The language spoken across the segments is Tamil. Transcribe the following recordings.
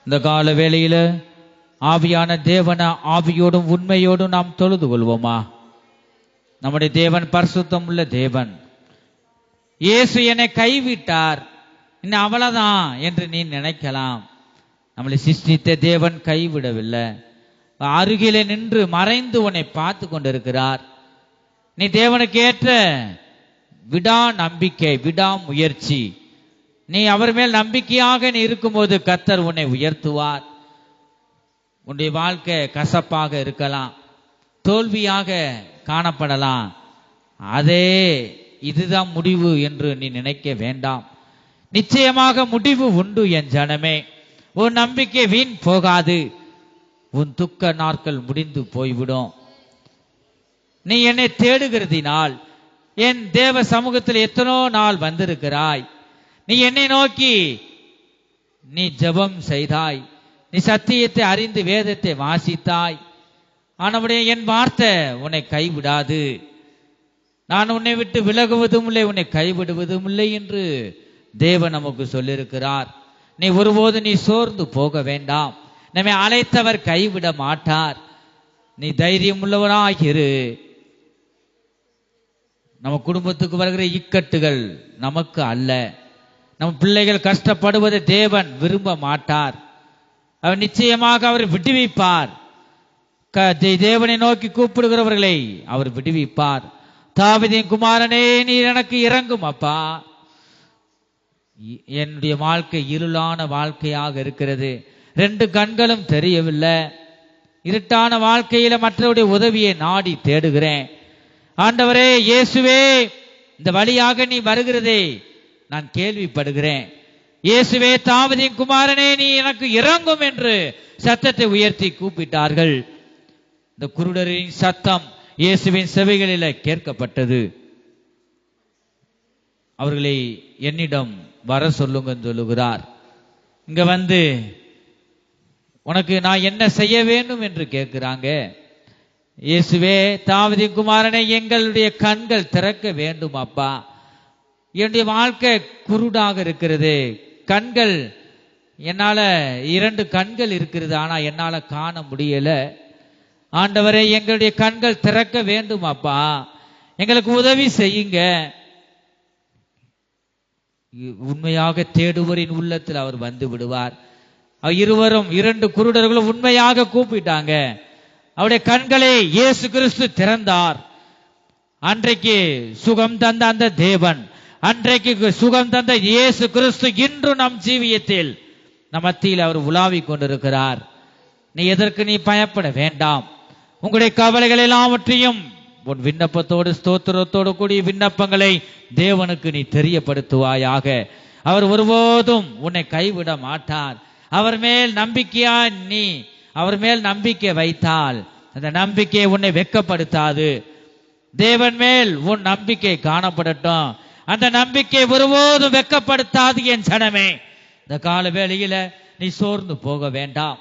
இந்த கால வேளையில ஆவியான தேவன ஆவியோடும் உண்மையோடும் நாம் தொழுது கொள்வோமா? நம்முடைய தேவன் பரிசுத்தம் உள்ள தேவன். இயேசு என்னை கைவிட்டார், இன்னும் அவ்வளவுதான் என்று நீ நினைக்கலாம். நம்மளை சிருஷ்டித்த தேவன் கைவிடவில்லை. அருகிலே நின்று மறைந்து உன்னை பார்த்து கொண்டிருக்கிறார். நீ தேவனுக்கு ஏற்ற விடா நம்பிக்கை, விடா முயற்சி, நீ அவர் மேல் நம்பிக்கையாக நீ இருக்கும்போது கர்த்தர் உன்னை உயர்த்துவார். உன்னுடைய வாழ்க்கை கசப்பாக இருக்கலாம், தோல்வியாக காணப்படலாம். அதே இதுதான் முடிவு என்று நீ நினைக்க வேண்டாம். நிச்சயமாக முடிவு உண்டு என் ஜனமே. உன் நம்பிக்கை வீண் போகாது. உன் துக்க நாட்கள் முடிந்து போய்விடும். நீ என்னை தேடுகிறதினால், என் தேவ சமூகத்தில் எத்தனோ நாள் வந்திருக்கிறாய். நீ என்னை நோக்கி நீ ஜெபம் செய்தாய், நீ சத்தியத்தை அறிந்து வேதத்தை வாசித்தாய். ஆனவுடைய என் வார்த்தை உன்னை கைவிடாது. நான் உன்னை விட்டு விலகுவதும் இல்லை, உன்னை கைவிடுவதும் இல்லை என்று தேவன் நமக்கு சொல்லியிருக்கிறார். நீ ஒருபோது நீ சோர்ந்து போக வேண்டாம். நம்மை அழைத்தவர் கைவிட மாட்டார். நீ தைரியம் உள்ளவனாயிரு. நம்ம குடும்பத்துக்கு வருகிற இக்கட்டுகள் நமக்கு அல்ல. நம்ம பிள்ளைகள் கஷ்டப்படுவதை தேவன் விரும்ப மாட்டார். அவர் நிச்சயமாக அவர் விடுவிப்பார். தேவனை நோக்கி கூப்பிடுகிறவர்களை அவர் விடுவிப்பார். தாவீதின் குமாரனே, நீர் எனக்கு இறங்கும் அப்பா. என்னுடைய வாழ்க்கை இருளான வாழ்க்கையாக இருக்கிறது. 2 கண்களும் தெரியவில்லை. இருட்டான வாழ்க்கையில மற்றவருடைய உதவியை நாடி தேடுகிறேன். ஆண்டவரே இயேசுவே, இந்த வழியாக நீ வருகிறதே நான் கேள்விப்படுகிறேன். இயேசுவே, தாவீதின் குமாரனே, நீ எனக்கு இறங்கும் என்று சத்தத்தை உயர்த்தி கூப்பிட்டார்கள். இந்த குருடரின் சத்தம் இயேசுவின் செவிகளில கேட்கப்பட்டது. அவர்களை என்னிடம் வர சொல்லுங்க சொல்லுகிறார். இங்க வந்து உனக்கு நான் என்ன செய்ய வேண்டும் என்று கேட்கிறாங்க. இயேசுவே, தாவீதின் குமாரனை, எங்களுடைய கண்கள் திறக்க வேண்டும் அப்பா. என்னுடைய வாழ்க்கை குருடாக இருக்கிறது. கண்கள் என்னால 2 கண்கள் இருக்கிறது, ஆனா என்னால காண முடியல. ஆண்டவரே, எங்களுடைய கண்கள் திறக்க வேண்டும் அப்பா, எங்களுக்கு உதவி செய்யுங்க. உண்மையாக தேடுவரின் உள்ளத்தில் அவர் வந்து விடுவார். இருவரும் 2 குருடர்களும் உண்மையாக கூப்பிட்டாங்க. அவருடைய கண்களை இயேசு கிறிஸ்து திறந்தார். அன்றைக்கு சுகம் தந்த அந்த தேவன், அன்றைக்கு சுகம் தந்த இயேசு கிறிஸ்து இன்று நம் ஜீவியத்தில் நம் மத்தியில் அவர் உலாவிக் கொண்டிருக்கிறார். நீ எதற்கு நீ பயப்பட வேண்டாம். உங்களுடைய கவலைகள் எல்லாவற்றையும் உன் விண்ணப்பத்தோடு ஸ்தோத்திரத்தோடு கூடிய விண்ணப்பங்களை தேவனுக்கு நீ தெரியப்படுத்துவாயாக. அவர் ஒருபோதும் உன்னை கைவிட மாட்டார். அவர் மேல் நம்பிக்கையா நீ அவர் மேல் நம்பிக்கை வைத்தால் அந்த நம்பிக்கை உன்னை வெட்கப்படுத்தாது. தேவன் மேல் உன் நம்பிக்கை காணப்படட்டும். அந்த நம்பிக்கை ஒருபோதும் வெட்கப்படுத்தாது என் ஜனமே. இந்த கால வேளையில நீ சோர்ந்து போக வேண்டாம்.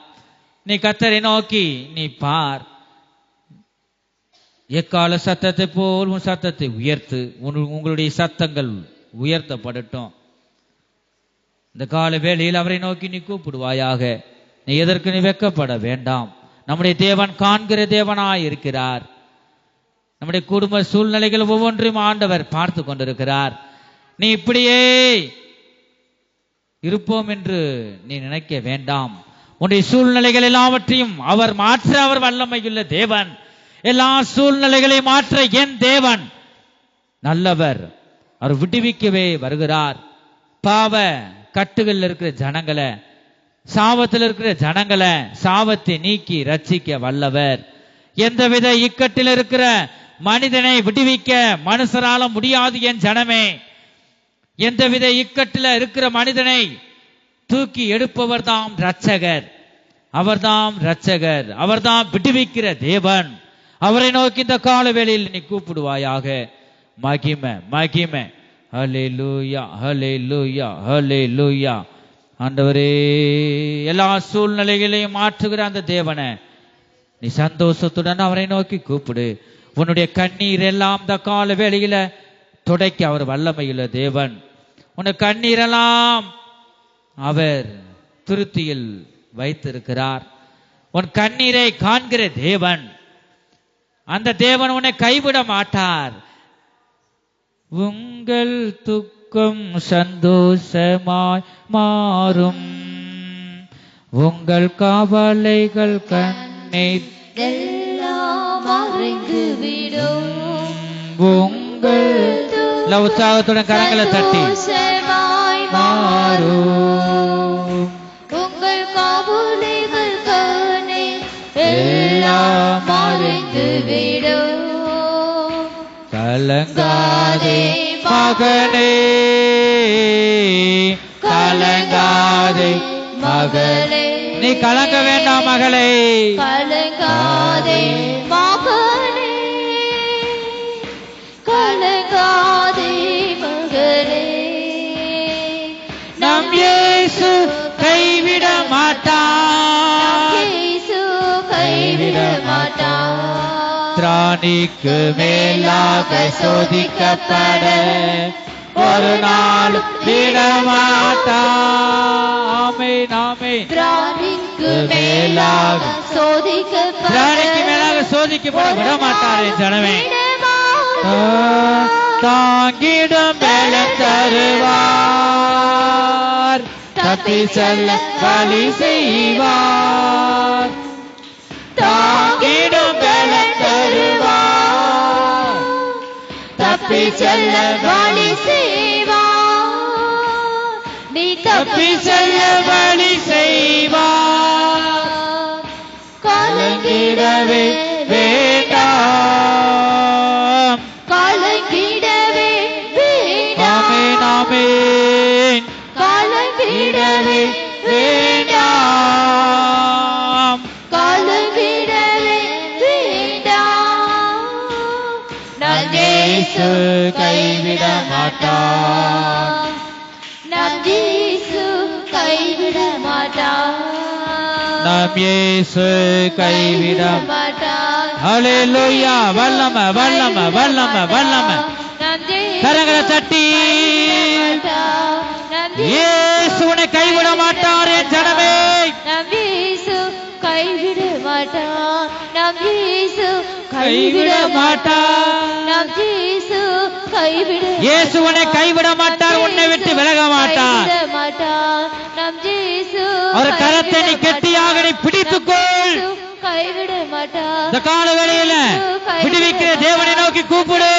நீ கர்த்தரை நோக்கி நீ பார். எக்கால சத்தத்தை போல் உன் சத்தத்தை உயர்த்து. உங்களுடைய சத்தங்கள் உயர்த்தப்படட்டும். இந்த கால வேளையில் அவரை நோக்கி நீ கூப்பிடுவாயாக. நீ எதற்கு நீ வெட்கப்பட வேண்டாம். நம்முடைய தேவன் காண்கிற தேவனாய் இருக்கிறார். நம்முடைய குடும்ப சூழ்நிலைகள் ஒவ்வொன்றையும் ஆண்டவர் பார்த்து கொண்டிருக்கிறார். நீ இப்படியே இருப்போம் என்று நீ நினைக்க வேண்டாம். உன்னுடைய சூழ்நிலைகள் எல்லாவற்றையும் அவர் மாற்ற அவர் வல்லமையுள்ள தேவன். எல்லா சூழ்நிலைகளையும் மாற்ற என் தேவன் நல்லவர். அவர் விடுவிக்கவே வருகிறார். பாவ கட்டுகள் இருக்கிற ஜனங்களை, சாபத்தில் இருக்கிற ஜனங்களை சாபத்தை நீக்கி ரட்சிக்க வல்லவர். எந்தவித இக்கட்டில் இருக்கிற மனிதனை விடுவிக்க மனுஷரால முடியாது என் ஜனமே. எந்தவித இக்கட்டில் இருக்கிற மனிதனை தூக்கி எடுப்பவர் தாம் ரட்சகர். அவர்தாம் ரட்சகர், அவர்தாம் விடுவிக்கிற தேவன். அவரை நோக்கி இந்த கால வேளையில் நீ கூப்பிடுவாயாக. மகிமை மகிமை. ஹல்லேலூயா ஹல்லேலூயா ஹல்லேலூயா. ஆண்டவரே, எல்லா சூழ்நிலைகளையும் மாற்றுகிற அந்த தேவனை நீ சந்தோஷத்துடன் அவரை நோக்கி கூப்பிடு. உன்னுடைய கண்ணீர் எல்லாம் இந்த கால வேளையில துடைக்க அவர் வல்லமையுள்ள தேவன். உன்னை கண்ணீரெல்லாம் அவர் திருப்தியில் வைத்திருக்கிறார். உன் கண்ணீரை காண்கிற தேவன். அந்த தேவன் உன்னை கைவிட மாட்டார். உங்கள் துக்கம் சந்தோஷமாய் மாறும். உங்கள் கவலைகள் கண்ணீர் எல்லாம் மறைந்து விடும். உங்கள் உற்சாகத்துடன் கரங்களை தட்டி மாறும். உங்கள் கவலைகள் கண்ணீர் எல்லாம் மறைந்து விடும். கலங்காதே மகனே, கலங்காதே மகளே. நீ கலங்க வேண்டாம் மகளே. கலங்காதே மகனே, கலங்காதே மகளே. நம் இயேசு கைவிட மாட்டார். இயேசு கைவிட மாட்டார். திராணிக்கு மேலாக சோதிக்கப்பட ஒரு நாளும் விடமாட்டார். ஆமென், ஆமென். திராணிக்கு மேலாக சோதிக்கப்பட, திராணிக்கு மேலாக சோதிக்கப்பட விட மாட்டார். ஜனமே தாங்கிடும் பலம் தருவார். தப்பி செல்ல வழி செய்வார். தாங்கிடும் பலம் தருவார். தப்பி செல்ல வழி செய்வார். நீ தப்பி செல்ல வழி செய்வார். கலங்கிடவே வேண்டாம். கலங்கிடவே வேண்டாம். ஆமென், ஆமென். கலங்கிடவே வேண்டாம். கலங்கிடவே வேண்டாம். நம் இயேசு கைவிட மாட்டார். நம் இயேசு கைவிட மாட்டார். நம் இயேசு கைவிட மாட்டார். ஹல்லேலூயா. வல்லமை, வல்லமை, வல்லமை, வல்லமை. கரங்களை தட்டி இயேசு உன்னை கைவிட மாட்டார். என் ஜனமே, நம் இயேசு கைவிட மாட்டார். நம் இயேசு கைவிட மாட்டார். நம் இயேசு கைவிட, இயேசு உன்னை கைவிட மாட்டார். உன்னை விட்டு விலக மாட்டார். நம் இயேசு அவர் கரத்தை நீ கெட்டியாக நீ பிடித்துக்கொள். கைவிட மாட்டார். இந்த காலவெளியில விடுவிக்கிற தேவனை நோக்கி கூப்பிடு.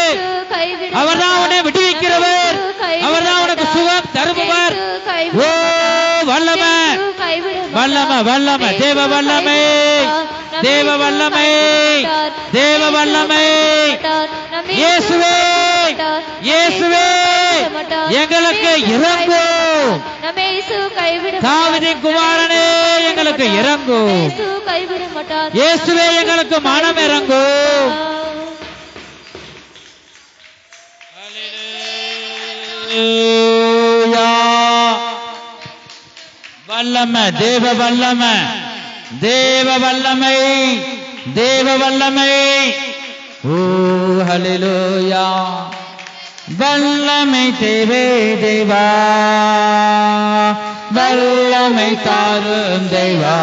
அவர்தான் உன்னை விடுவிக்கிறவர். அவர்தான் உனக்கு சுகம் தருபவர். ஓ வல்லமை, வல்லமை, வல்லமை, தேவ வல்லமை, தேவ வல்லமை, தேவ வல்லமை. இயேசுவே, இயேசுவே எங்களுக்கு இறங்கும். தாவீதின் குமாரனே எங்களுக்கு இறங்கும். இயேசுவே எங்களுக்கு மனம் இறங்கும். வல்லமை, தேவ வல்லமை, தேவ வல்லமை, தேவ வல்லமை. ஓ ஹல்லேலூயா. வல்லமை தேவே தேவா, வல்லமை தாரும் தேவா.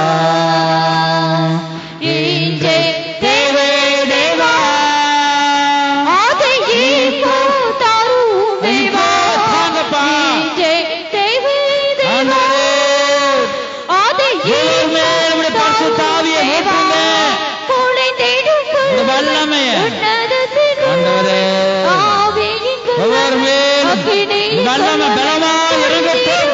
இன்றே தேவே தேவா, வல்லமை பலமா இறங்கட்டும்.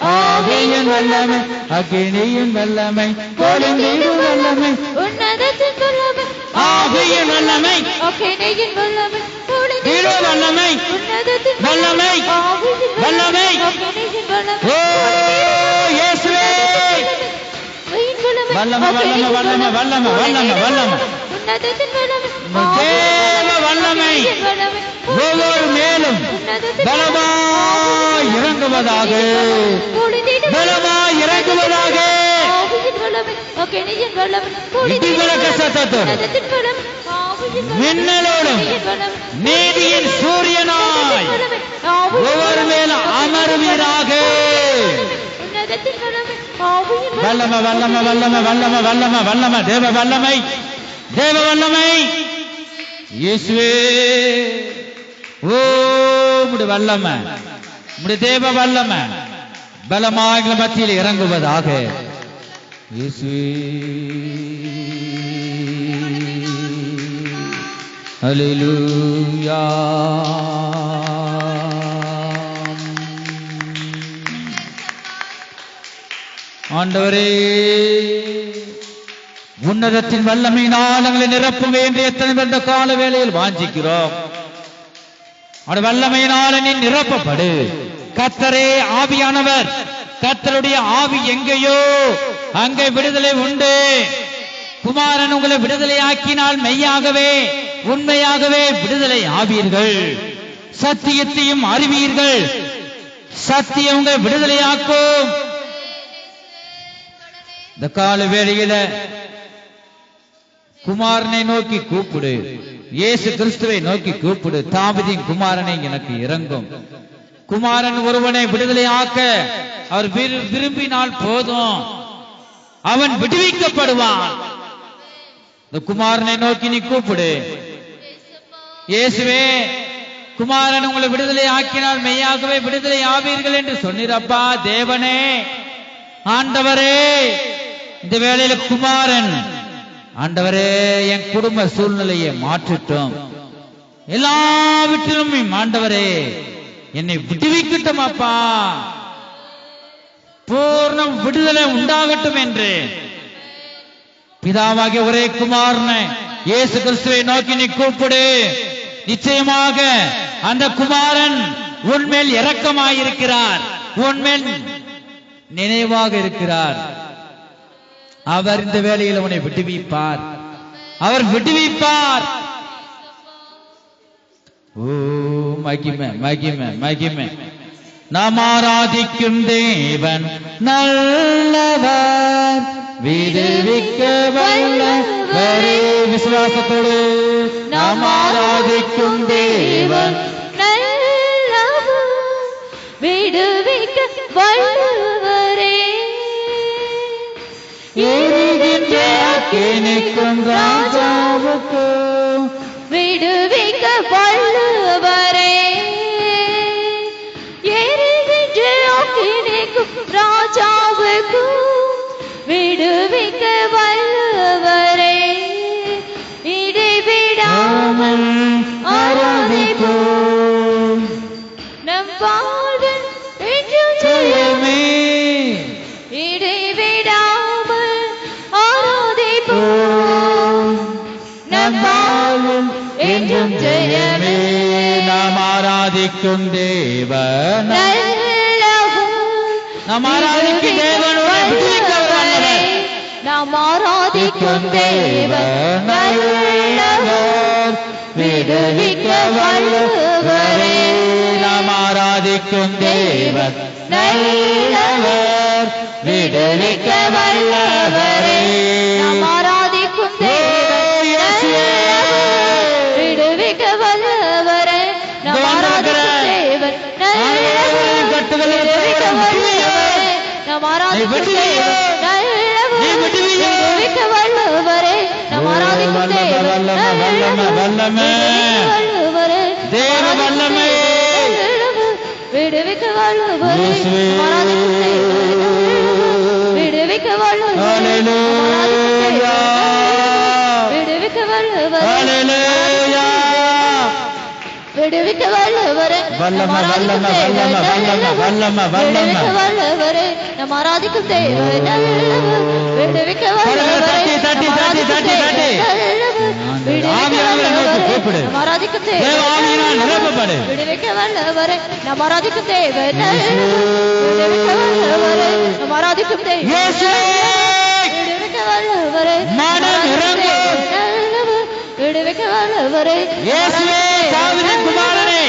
ஆவியின் வல்லமை, அக்கினியின் வல்லமை, பொழிந்திடும் வல்லமை, ஆவியின் வல்லமை, அக்கினியின் வல்லமை, வல்லமை, வல்லமை, வல்லமை. ஓ இயேசுவே, வல்லமை, வல்லமை, வல்லமை, வல்லமை, வல்லமை, வல்லமை, தேவ வல்லமை ஒவ்வொரு மேலும் பலமாய் இறங்குவதாக, பலமாய் இறங்குவதாக. இடிமுழக்க சத்தத்தோடு மின்னலோடும் நீதியின் சூரியனாய் ஒவ்வொரு மேலும் அமருவீராக. உன்னதத்தின் வல்லமை, ஆவியின் வல்லமை வல்லமை வல்லமை வல்லமை வல்லமை வல்லமை தேவ வல்லமை, தேவ வல்லமை இயேசுவே. ஓ உம்முடைய வல்லமை, உம்முடைய தேவ வல்லமை பலமாக மத்தியில் இறங்குவதாக இயேசுவே. ஹல்லேலூயா. ஆண்டவரே, உன்னதத்தின் வல்லமையினால் எங்களை நிரப்பும் என்று எத்தனை பெற்ற கால வேளையில் வாஞ்சிக்கிறோம். அவருடைய வல்லமையினால் நீ நிரப்பப்படு. கர்த்தரே ஆவியானவர், கர்த்தருடைய ஆவி எங்கேயோ அங்கே விடுதலை உண்டு. குமாரன் உங்களை விடுதலை ஆக்கினால் மெய்யாகவே உண்மையாகவே விடுதலை ஆவீர்கள், சத்தியத்தையும் அறிவீர்கள், சத்தியம் உங்களை விடுதலையாக்கும். இந்த கால வேளையில குமாரனை நோக்கி கூப்பிடு, இயேசு கிறிஸ்துவை நோக்கி கூப்பிடு. தாவீதின் குமாரனை எனக்கு இறங்கும். குமாரன் ஒருவனை விடுதலை ஆக்க அவர் விரும்பினால் போதும், அவன் விடுவிக்கப்படுவான். இந்த குமாரனை நோக்கி நீ கூப்பிடு. இயேசுவே, குமாரன் உங்களை விடுதலை ஆக்கினால் மெய்யாகவே விடுதலை ஆவீர்கள் என்று சொன்னீரப்பா. தேவனே, ஆண்டவரே, இந்த வேளையில குமாரன் ஆண்டவரே என் குடும்ப சூழ்நிலையை மாற்றட்டும், எல்லாவற்றிலும் ஆண்டவரே என்னை விடுவிக்கட்டும் அப்பா, பூர்ண விடுதலை உண்டாகட்டும் என்று பிதாவாகிய ஒரே குமாரனை இயேசு கிறிஸ்துவை நோக்கி நீ கூப்பிடு. நிச்சயமாக அந்த குமாரன் உன்மேல் இரக்கமாயிருக்கிறார், உன்மேல் நினைவாக இருக்கிறார். அவர் இந்த வேளையில் உன்னை விடுவிப்பார், அவர் விடுவிப்பார். ஓ மகிமை மகிமை மகிமை. நாம் ஆராதிக்கும் தேவன் நல்லவர், விடுவிக்க வல்லவரே. விசுவாசத்தோடு நாம் ஆராதிக்கும் தேவன் நல்லவர், விடுவிக்க வல்லவரே. எரிகின்ற அக்கினிக்கும் ராஜாவுக்கும் விடுவிக்க வல்லவரே. எரிகின்ற அக்கினிக்கும் ராஜாவுக்கும் விடுவிக்க வல்லவரே. இடைவிடாமல் ஆராதிப்போம், நம் வாழ்வில் என்றும் ஜெயமே. இடைவிடாமல் ஆராதிப்போம், நம் வாழ்வில் என்றும் ஜெயமே. நாம் ஆராதிக்கும் தேவன் நல்லவர், நாம் ஆராதிக்கும் தேவன் விடுவிக்க வல்லவர். நாம் ஆராதிக்கும் தேவன் நல்லவர், விடுவிக்க வல்லவரே. நாம் ஆராதிக்கும் தேவன் நல்லவர், விடுவிக்க வல்லவரே. நாம் ஆராதிக்கும் தேவன் நல்லவர், விடுவிக்க வல்லவரே. நாம் ஆராதிக்கும் தேவன் நல்லவர், விடுவிக்க வல்லவரே. நாம் ஆராதிக்கும் தேவன் நல்லவர், விடுவிக்க வல்லவரே. நாம் ஆராதிக்கும் தேவன் வல்லவரே. தேவ வல்லமை விடுவிக்க வல்லவரே. விடுவிக்க வல்லவரே. விடுவிக்க வல்லவரே. விடுவிக்க வல்லவரே. வல்லமை வல்லமை வல்லமை வல்லமை வல்லமை வல்லமை வல்லவரே. நம் ஆராதிக்கும் தேவன் நல்லவர், விடுவிக்க வல்லவரே. தட்டி தட்டி தட்டி தட்டி ஆவியானவரை நோக்கி கூப்பிடு. நம் ஆராதிக்கும் தேவ ஆவியினால் நிரப்பப்படு. விடுவிக்க வல்லவரே. நம் ஆராதிக்கும் தேவன் நல்லவர், விடுவிக்க வல்லவரே. நம் ஆராதிக்கும் தேவன் இயேசுவே, விடுவிக்க வல்லவரே. மனம் இறங்கும். நல்லவர், விடுவிக்க வல்லவரே. இயேசுவே, தாவீதின் குமாரனே,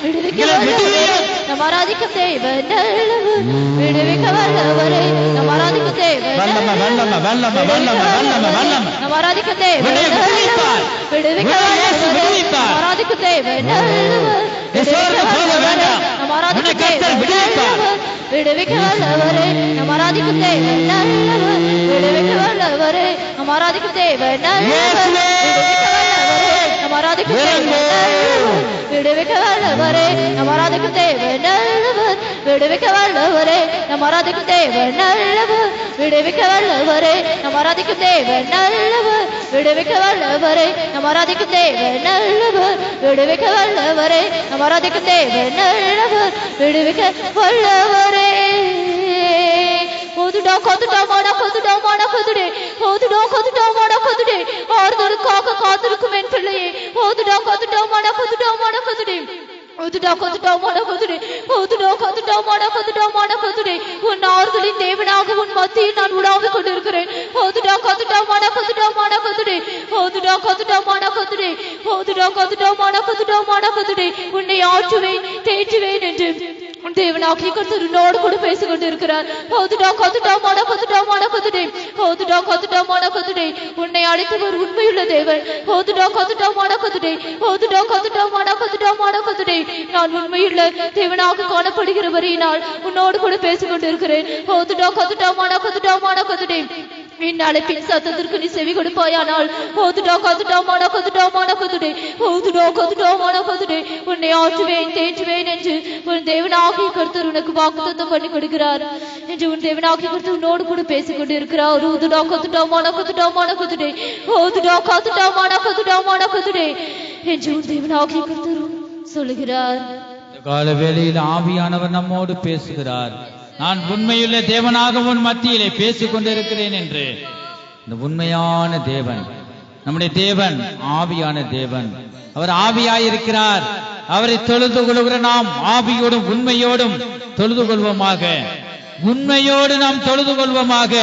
விடுவிக்க எங்களை வல்லவரே. விடுவியும். நம் ஆராதிக்கும் தேவன் நல்லவர், விடுவிக்க வல்லவரே. நம் ஆராதிக்கும் தேவன் வல்லமை வல்லமை வல்லமை வல்லமை வல்லமை வல்லமை நம் ஆராதிக்கும் தேவன் உன்னை விடுவிப்பார். விடுவிக்க உன்னை இயேசு வல்லவரே. விடுவிப்பார். நம் ஆராதிக்கும் தேவன் நல்லவர், சோர்ந்து போக வேண்டாம். நம் ஆராதிக்கும் தேவன் நல்லவர், விடுவிக்க வல்லவரே, நம் ஆராதிக்கும் தேவன் நல்லவர், விடுவிக்க வல்லவரே, நம் ஆராதிக்கும் தேவன் நல்லவர், விடுவிக்க வல்லவரே, நம் ஆராதிக்கும் தேவன் நல்லவர், விடுவிக்க வல்லவரே, நம் ஆராதிக்கும் தேவன் நல்லவர், விடுவிக்க வல்லவரே, நம் ஆராதிக்கும் தேவன் நல்லவர், விடுவிக்க வல்லவரே, நம் ஆராதிக்கும் தேவன் நல்லவர், விடுவிக்க வல்லவரே, நம் ஆராதிக்கும் தேவன் நல்லவர், விடுவிக்க வல்லவரே. ஆறுதலுக்காக காத்திருக்கும் என் பிள்ளையே, உன் ஆறுதலின் தேவனாக உன் மத்தியில் நான் உலாவிக் கொண்டிருக்கிறேன். உன்னை ஆற்றுவேன், தேற்றுவேன் என்று தேவனாகிய கர்த்தர் உன்னோடு கூட பேசிக் கொண்டிருக்கிறார். உன்னை அழைத்தவர் உண்மையுள்ள தேவன். நான் உண்மையுள்ள தேவனாக காணப்படுகிறவரையினால் உன்னோடு கூட பேசிக் கொண்டிருக்கிறேன். என் அழைப்பின் சத்தத்திற்கு நீ செவி கொடுப்பாயானால் உன்னை ஆற்றுவேன், தேற்றுவேன் என்று உன் தேவனாகிய கர்த்தர் உனக்கு வாக்குத்தத்தம் பண்ணி கொடுக்கிறார் என்று உன் தேவனாகிய கர்த்தர் உன்னோடு கூட பேசிக் கொண்டிருக்கிறார். என்று உன் தேவனாகிய கர்த்தர் சொல்லுகிறார். காலவேளையில் ஆவியானவர் நம்மோடு பேசுகிறார். நான் உண்மையுள்ள தேவனாக உன் மத்தியிலே பேசிக் கொண்டிருக்கிறேன் என்று. இந்த உண்மையான தேவன், நம்முடைய தேவன் ஆவியான தேவன். அவர் ஆவியாயிருக்கிறார். அவரை தொழுது கொள்கிற நாம் ஆவியோடும் உண்மையோடும் தொழுது கொள்வோமாக. உண்மையோடு நாம் தொழுது கொள்வோமாக.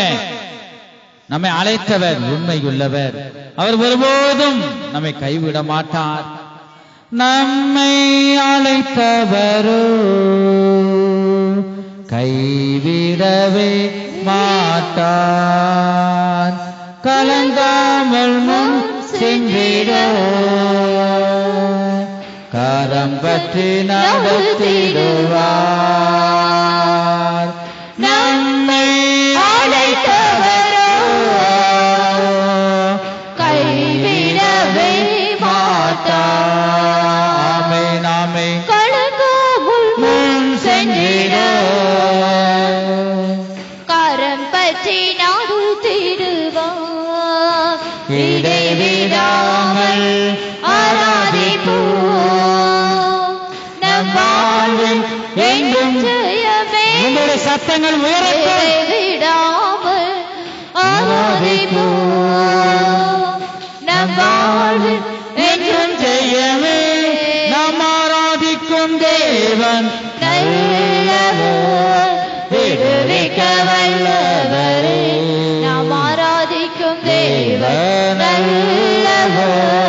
நம்மை அழைத்தவர் உண்மையுள்ளவர். அவர் ஒருபோதும் நம்மை கைவிட மாட்டார். நம்மை அழைத்தவரோ கைவிடவே மாட்டார். கலங்காமல் முன் சென்றிட கரம் பற்றி நடத்திடுவார். நம்மை அழைத்தவரோ கைவிடவே மாட்டார். நாமே கலங்காமல் முன் சென்றிட கரம் பற்றி நடத்திடுவார். இடைவிடாமல் ஆராதிப்போம். நம் வாழ்வில் என்றும் ஜெயமே. உங்களுடைய சத்தங்கள் உயரட்டும். இடைவிடாமல் ஆராதிப்போம். நம் வாழ்வில் என்றும் ஜெயமே. நாம் ஆராதிக்கும் தேவன் நல்லவர், விடுவிக்க வல்லவரே. நாம் ஆராதிக்கும் தேவன் நல்லவர்,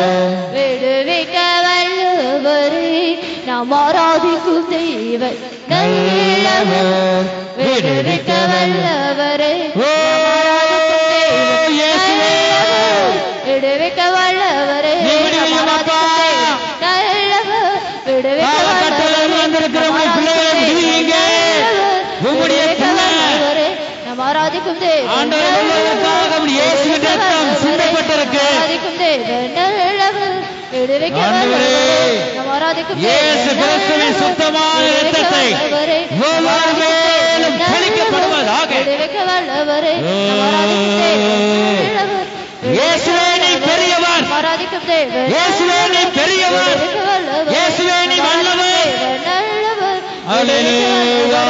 விடுவிக்க வல்லவரே. நாம் ஆராதிக்கும் தேவன் நல்லவர், விடுவிக்க வல்லவரே. விடுவிக்க வல்லவரே. ஆராதிக்கும் தேவன் விடுவிக்க வல்லவரே. நாம் ஆராதிக்கும் இயேசு கிறிஸ்துவின் சுத்தமான இரத்தத்தை ஒவ்வொரு மேலும் தெளிக்கப்படுவதாக. விடுவிக்க வல்லவரே. நாம் ஆராதிக்கும் தேவன் இயேசுவே நீ பெரியவர். ஆராதிக்கும் தேவன் இயேசுவே நீ பெரியவர். இயேசுவே நீ வல்லவர். நல்லவர். அல்லேலூயா.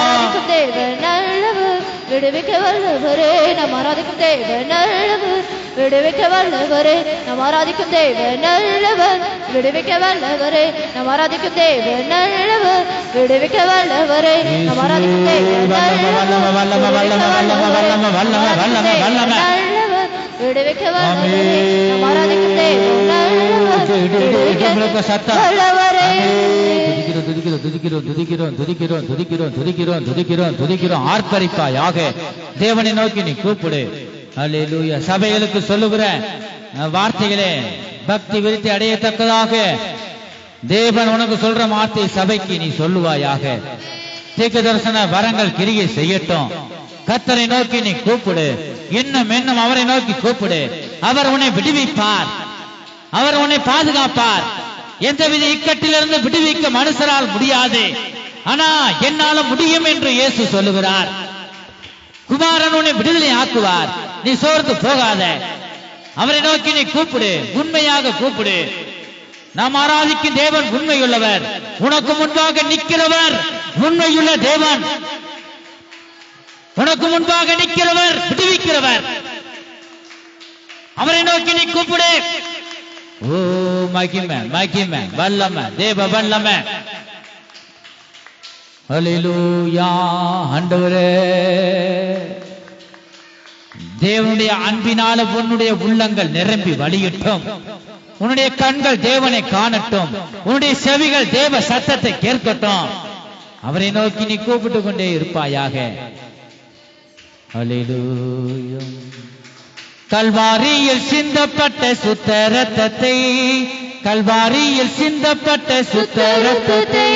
ஆராதிக்கும் தேவன் நல்லவர், விடுவிக்க வல்லவரே. நாம் ஆராதிக்கும் தேவன் நல்லவர், விடுவிக்க வல்லவரே. நாம் ஆராதிக்கும் தேவன் நல்லவர், விடுவிக்க வல்லவரே. நாம் ஆராதிக்கும் தேவன் நல்லவர், விடுவிக்க வல்லவரே. நாம் ஆராதிக்கும் தேவன் நல்லவர், விடுவிக்க வல்லவரே. நாம் ஆராதிக்கும் தேவன் நல்லவர், விடுவிக்க வல்லவரே. ஆர்ப்பரிப்பாயாக தேவனை நோக்கி நீ கூப்பிடு. அல்லேலூயா. சபைகளுக்கு சொல்லுகிற வார்த்தைகளே பக்தி விருத்தி அடையத்தக்கதாக தேவன் உனக்கு சொல்ற வார்த்தை சபைக்கு நீ சொல்லுவாயாக. தீர்க்க தரிசன வரங்கள் கிரியை செய்யட்டும். கர்த்தரை நோக்கி நீ கூப்பிடு. இன்னும் இன்னும் அவரை நோக்கி கூப்பிடு. அவர் உன்னை விடுவிப்பார். அவர் உன்னை பாதுகாப்பார். எந்தவித இக்கட்டிலிருந்து விடுவிக்க மனுஷரால் முடியாது. ஆனா என்னால முடியும் என்று இயேசு சொல்லுகிறார். குமாரன் உன்னை விடுதலை ஆக்குவார். நீ சோர்ந்து போகாத. அவரை நோக்கி நீ கூப்பிடு. உண்மையாக கூப்பிடு. நாம் ஆராதிக்கும் தேவன் உண்மையுள்ளவர். உனக்கு முன்பாக நிற்கிறவர் உண்மையுள்ள தேவன். உனக்கு முன்பாக நிற்கிறவர் விடுவிக்கிறவர். அவரை நோக்கி நீ கூப்பிடு. ஓ மகிமை மகிமை வல்லமை தேவ வல்லமை. ஹல்லேலூயா. ஆண்டவரே, தேவனுடைய அன்பினால உன்னுடைய உள்ளங்கள் நிரம்பி வழியட்டும். உன்னுடைய கண்கள் தேவனை காணட்டும். உன்னுடைய செவிகள் தேவ சத்தத்தை கேட்கட்டும். அவரை நோக்கி நீ கூப்பிட்டு கொண்டே இருப்பாயாக. ஹல்லேலூயா. கல்வாரியில் சிந்தப்பட்ட சுத்த ரத்தத்தை, கல்வாரியில் சிந்தப்பட்ட சுத்த ரத்தத்தை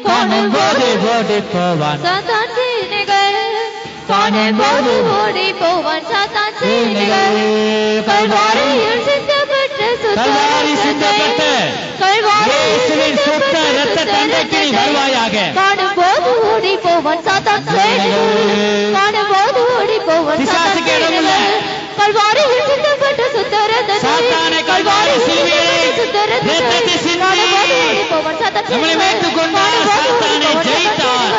காணும் போது ஓடி போவான் சாத்தான் சேனைகள். காணும் போது ஓடி போவான் சாத்தான் சேனைகள். கல்வாரியில் சிந்தப்பட்ட சுத்த ரத்தத்தை, கல்வாரியில் சுத்த ரத்தத்தை வருவாயாக. காணும் போது ஓடி போவான் சாத்தான் சேனைகள். காணும் போது ஓடி போவான் சாத்தான் சேனைகள். கல்வாரியில் சிந்தப்பட்ட சுத்த ரத்தத்தை, கல்வாரியில் சிலுவையில் சுத்த ரத்தத்தை காணும் போது ஓடி போவான் சாத்தான் நம்மை சேனைகள். வைத்துக் கொண்டார். சாத்தானை ஜெயித்தார்.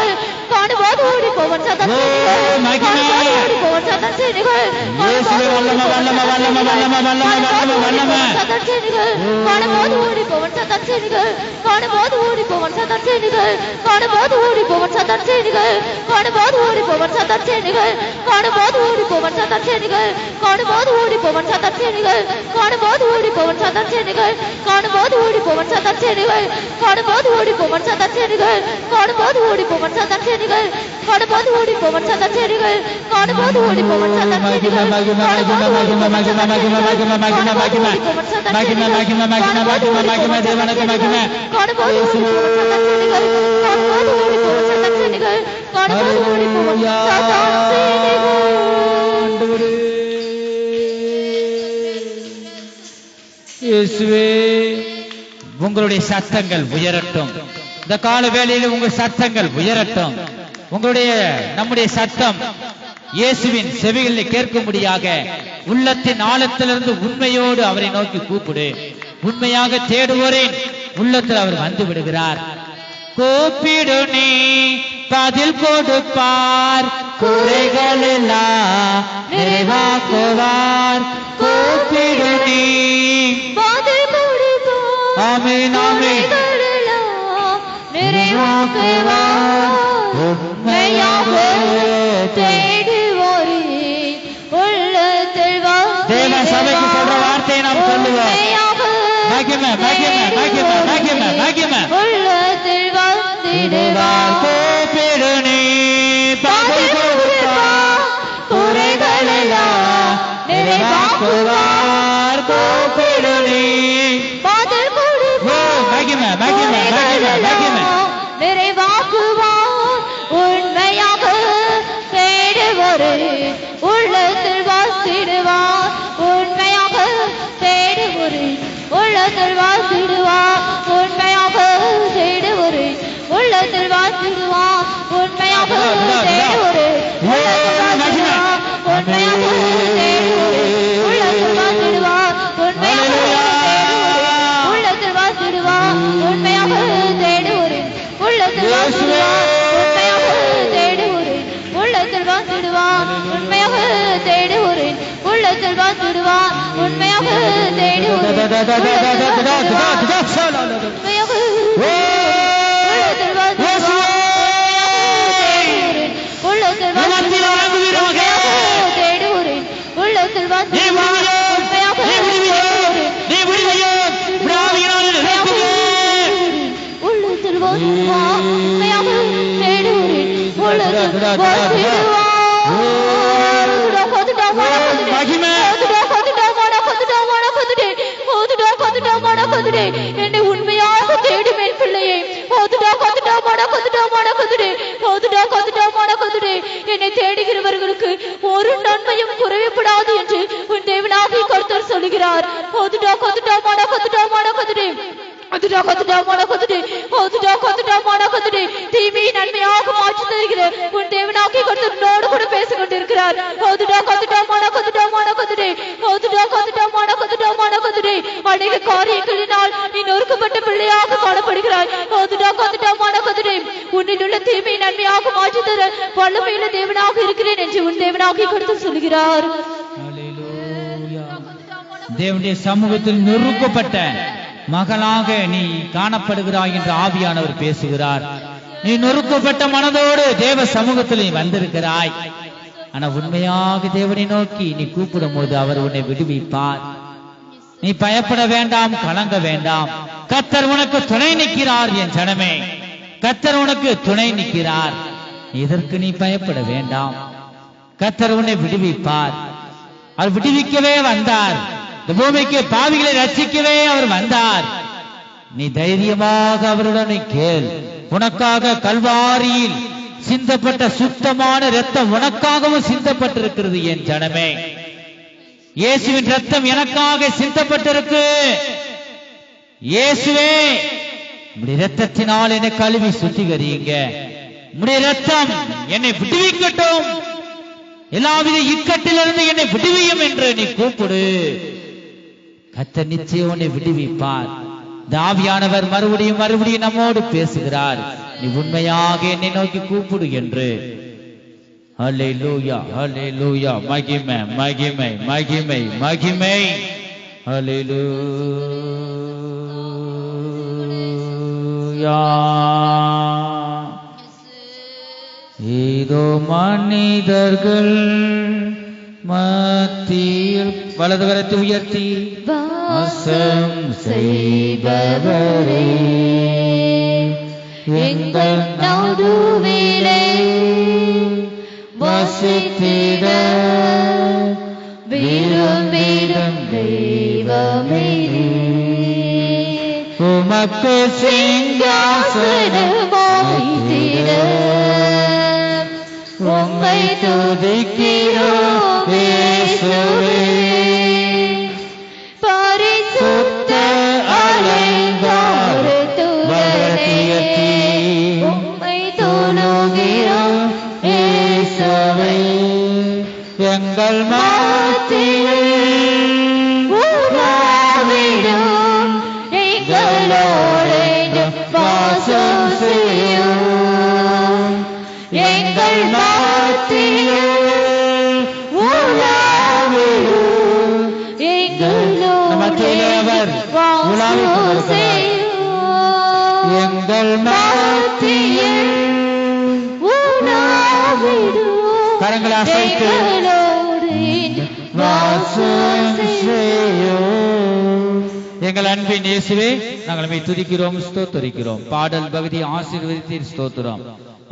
காணும்போது ஓடி போவான் சாத்தான் சேனைகள். காணும்போது ஓடி போவான் சாத்தான் சேனைகள். இயேசுவே வல்லமை வல்லமை வல்லமை வல்லமை வல்லமை வல்லமை வல்லமை. சாத்தான் சேனைகள். காணும்போது ஓடி போவான் சாத்தான் சேனைகள். காணும்போது ஓடி போவான் சாத்தான் சேனைகள். காணும்போது ஓடி போவான் சாத்தான் சேனைகள். காணும்போது ஓடி போவான் சாத்தான் சேனைகள். காணும்போது ஓடி போவான் சாத்தான் சேனைகள். காணும்போது ஓடி போவான் சாத்தான் சேனைகள். காணும்போது ஓடி போவான் சாத்தான் சேனைகள். காணும்போது ஓடி போவான் சாத்தான் சேனைகள். காணும்போது ஓடி போவான் சாத்தான் சேனைகள். காணும்போது ஓடி போவான் சாத்தான் சேனைகள். காணும்போது ஓடி போவான் சாத்தான் சேனைகள். காணும்போது ஓடி போவான் சாத்தான் சேனைகள். இயேசுவே, உங்களுடைய சத்தங்கள் உயரட்டும். இந்த கால வேளையில் உங்கள் சத்தங்கள் உயரட்டும். உங்களுடைய நம்முடைய சத்தம் இயேசுவின் செவிகளில் கேட்கும்படியாக உள்ளத்தின் ஆழத்திலிருந்து உண்மையோடு அவரை நோக்கி கூப்பிடு. உண்மையாக தேடுவோரேன் உள்ளத்தில் அவர் வந்து விடுகிறார். கூப்பிடு நீ பதில் கொடுப்பார். குறைகள் எல்லாம் நிறைவாக்குவார். கூப்பிடு நீ பதில் கொடுப்பார். ஆமென் ஆமென். நிறைவாக்குவார். உண்மையாக தேடுவோரே உள்ளத்தில் தேவ சபைக்கு சொல்ற வார்த்தையை நாம் சொல்லுவோம். மகிமை மகிமை மகிமை மகிமை மகிமை. உள்ளத்தில் வந்திடுவார். கூப்பிடு நீ பதில் கொடுப்பார். குறைகள் எல்லாம் நிறைவாக்குவார். கூப்பிடு நீ பதில் கொடுப்பார். மகிமை மகிமை மகிமை மகிமை. நிறைவாக்குவார். உண்மையாக தேடுவோரே உள்ளத்தில் வாசிடுவார். உண்மையாக தேடுவோரே உள்ளத்தில் வாசிடுவார். உண்மையாக தேடுவோரே உள்ளத்தில் வாசிடுவார். உண்மையாக தேடுவோரே உள்ளத்தில் வாசிடுவார். உண்மையாக தேடுவோரே உள்ளத்தில் வாசிடுவார். உண்மையாக தேடுவோரே உள்ளத்தில் வாசிடுவார். உண்மையாக தேடுவோரே உள்ளத்தில் வாசிடுவார். உண்மையாக தேடுவோரே உள்ளத்தில் வாசிடுவார். உண்மையாக தேடுவோரே உள்ளத்தில் வாசிடுவார். உண்மையாக தேடுவோரே என்னை உண்மையாக என்னை தேடுகிறவர்களுக்கு ஒரு நன்மையும் குறைவுபடாது என்று உன் தேவனாகிய கர்த்தர் சொல்லுகிறார். தீமையை நன்மையாக மாற்றி தருகிற உன் தேவனாகிய கர்த்தர் உன்னோடு கூட பேசிக் கொண்டிருக்கிறார். அநேக காரியங்களினால் நீ நொறுக்கப்பட்ட பிள்ளையாக காணப்படுகிறாய். உன்னில் உள்ள தீமையை நன்மையாக மாற்றி தர வல்லமையுள்ள தேவனாக இருக்கிறேன் என்று உன் தேவனாகிய கர்த்தர் சொல்கிறார். தேவனுடைய சமூகத்தில் நொறுக்கப்பட்ட மகளாக நீ காணப்படுகிறாய் என்று ஆவியானவர் பேசுகிறார். நீ நொறுக்கப்பட்ட மனதோடு தேவ சமூகத்தில் நீ வந்திருக்கிறாய். ஆனா உண்மையாக தேவனை நோக்கி நீ கூப்பிடும் போது அவர் உன்னை விடுவிப்பார். நீ பயப்பட வேண்டாம், கலங்க வேண்டாம். கர்த்தர் உனக்கு துணை நிற்கிறார். என் ஜனமே, கர்த்தர் உனக்கு துணை நிற்கிறார். இதற்கு நீ பயப்பட வேண்டாம். கர்த்தர் உன்னை விடுவிப்பார். அவர் விடுவிக்கவே வந்தார். இந்த பூமிக்கு பாவிகளை ரட்சிக்கவே அவர் வந்தார். நீ தைரியமாக அவருடன் கேள். உனக்காக கல்வாரியில் சிந்தப்பட்ட சுத்தமான இரத்தம் உனக்காகவும் சிந்தப்பட்டிருக்கிறது. என் ஜனமே, இயேசுவின் ரத்தம் எனக்காக சிந்தப்பட்டிருக்கு. இயேசுவே, உம்முடைய இரத்தத்தினால் என்னை கழுவி சுத்திகரியுங்க. உம்முடைய இரத்தம் என்னை விடுவிக்கட்டும். எல்லாவித இக்கட்டிலிருந்து என்னை விடுவியும் என்று நீ கூப்பிடு. கர்த்தர் நிச்சயம் உன்னை விடுவிப்பார். ஆவியானவர் மறுபடியும் நம்மோடு பேசுகிறார். நீ உண்மையாக என்னை நோக்கி கூப்பிடு என்று. ஹல்லேலூயா, ஹல்லேலூயா. மகிமை, மகிமை, மகிமை, மகிமை. ஹல்லேலூயா. ஏதோ மனிதர்கள் மத்தியில் வலது கரத்தை உயர்த்தி வாசம் செய்பவரே, எங்கள் நடுவிலே வசித்திட விரும்பிடும் தெய்வமே, உமக்கு சிங்காசனமாயிட உம்மை துதிக்கிறோம் இயேசுவே. பரிசுத்த அலங்கார தூதரே, உம்மை தொழுகிறோம் இயேசுவே. எங்கள் மத்தியில் உலாவிடும் எங்களோடு வாசம் செய்யும். எங்கள் மத்தியில் உலாவிடும் எங்களோடு வாசம் செய்யும். எங்கள் மத்தியில் உலாவிடும் கரங்களை அசைத்து எங்களோடு வாசம் செய்யும். எங்கள் அன்பின் இயேசுவே, நாங்கள் உம்மை துதிக்கிறோம், ஸ்தோத்திரிக்கிறோம். பாடல் பகுதி ஆசீர்வதித்தீர், ஸ்தோத்திரம்.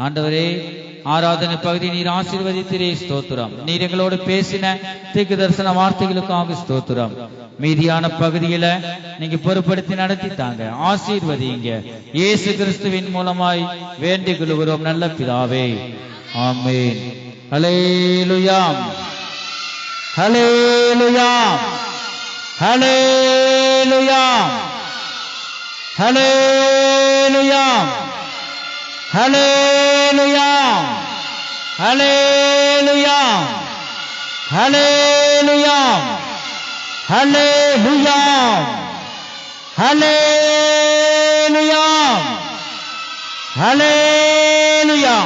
ஆண்டவரே, ஆராதனை பகுதி நீர் ஆசீர்வதித்தீரே, ஸ்தோத்திரம். நீர் எங்களோடு பேசின தீர்க்க தரிசன வார்த்தைகளுக்காக ஸ்தோத்திரம். மீதியான பகுதியில நீங்க பொறுப்படுத்தி நடத்தித்தாங்க, ஆசீர்வதிங்க. இயேசு கிறிஸ்துவின் மூலமாய் வேண்டிக் கொள்கிறோம் நல்ல பிதாவே, ஆமென். ஹல்லேலூயா, ஹல்லேலூயா, ஹல்லேலூயா, ஹல்லேலூயா, ஹல்லேலூயா, ஹல்லேலூயா, ஹல்லேலூயா, ஹல்லேலூயா, ஹல்லேலூயா, ஹல்லேலூயா.